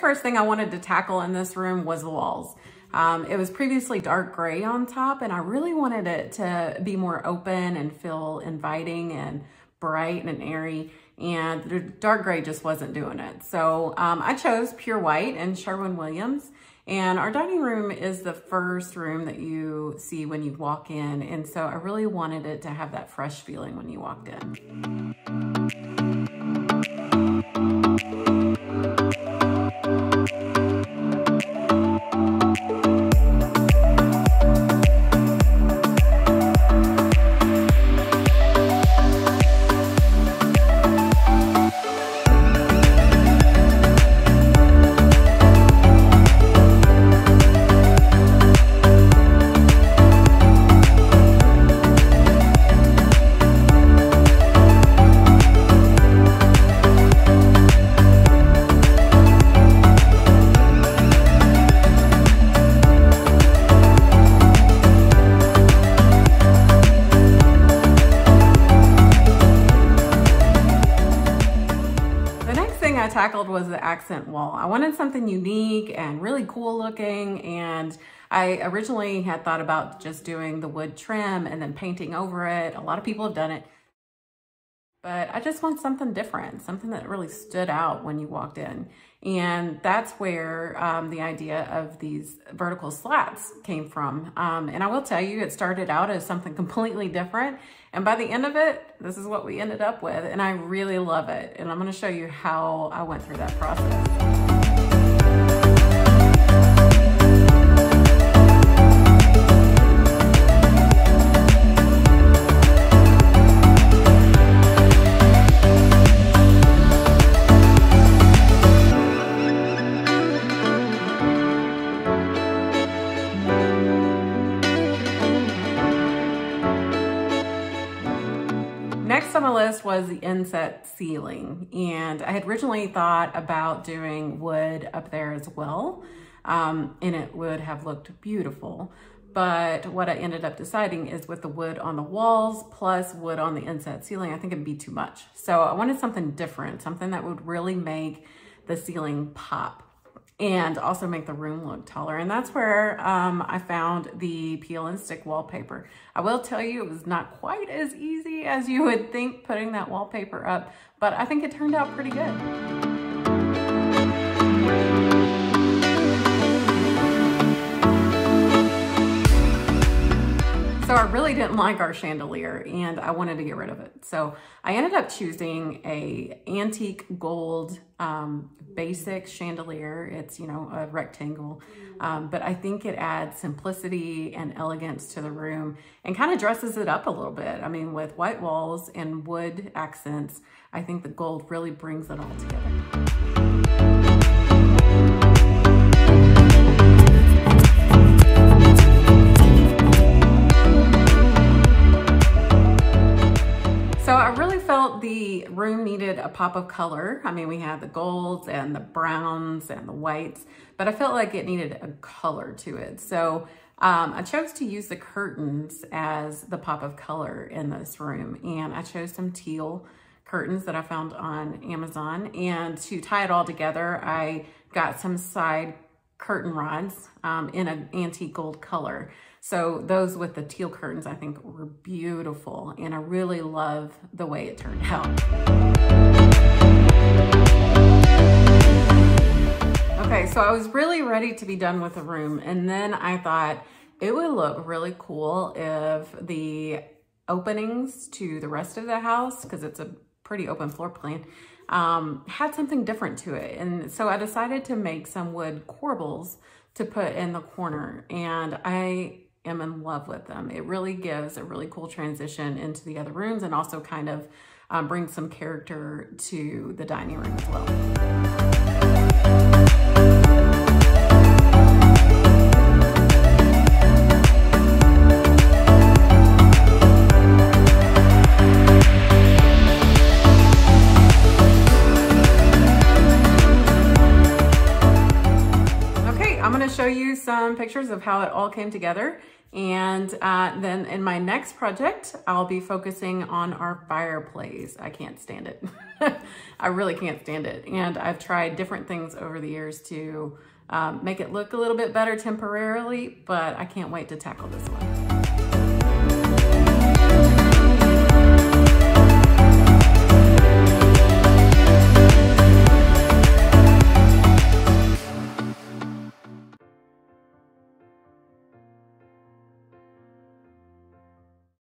first thing I wanted to tackle in this room was the walls. It was previously dark gray on top, and I really wanted it to be more open and feel inviting and bright and airy, and the dark gray just wasn't doing it. So I chose pure white and Sherwin-Williams, and our dining room is the first room that you see when you walk in, and so I really wanted it to have that fresh feeling when you walked in. Tackled was the accent wall. I wanted something unique and really cool looking, and I originally had thought about just doing the wood trim and then painting over it. A lot of people have done it, but I just want something different, something that really stood out when you walked in. And that's where the idea of these vertical slats came from. And I will tell you, it started out as something completely different. And by the end of it, this is what we ended up with. And I really love it. And I'm gonna show you how I went through that process. Next on my list was the inset ceiling, and I had originally thought about doing wood up there as well, and it would have looked beautiful. But what I ended up deciding is with the wood on the walls plus wood on the inset ceiling, I think it'd be too much. So I wanted something different, something that would really make the ceiling pop and also make the room look taller. And that's where I found the peel and stick wallpaper. I will tell you, it was not quite as easy as you would think putting that wallpaper up, but I think it turned out pretty good. So I really didn't like our chandelier and I wanted to get rid of it. So I ended up choosing a antique gold basic chandelier. It's, you know, a rectangle, but I think it adds simplicity and elegance to the room and kind of dresses it up a little bit. I mean, with white walls and wood accents, I think the gold really brings it all together. So I really felt the room needed a pop of color. I mean, we had the golds and the browns and the whites, but I felt like it needed a color to it. So I chose to use the curtains as the pop of color in this room. And I chose some teal curtains that I found on Amazon. And to tie it all together, I got some side curtain rods in an antique gold color. So those with the teal curtains, I think were beautiful, and I really love the way it turned out. Okay, so I was really ready to be done with the room, and then I thought it would look really cool if the openings to the rest of the house, because it's a pretty open floor plan, had something different to it. And so I decided to make some wood corbels to put in the corner, and I am in love with them. It really gives a really cool transition into the other rooms and also kind of brings some character to the dining room as well. Okay, I'm going to show you some some pictures of how it all came together. And then in my next project, I'll be focusing on our fireplace. I can't stand it. I really can't stand it. And I've tried different things over the years to make it look a little bit better temporarily, but I can't wait to tackle this one.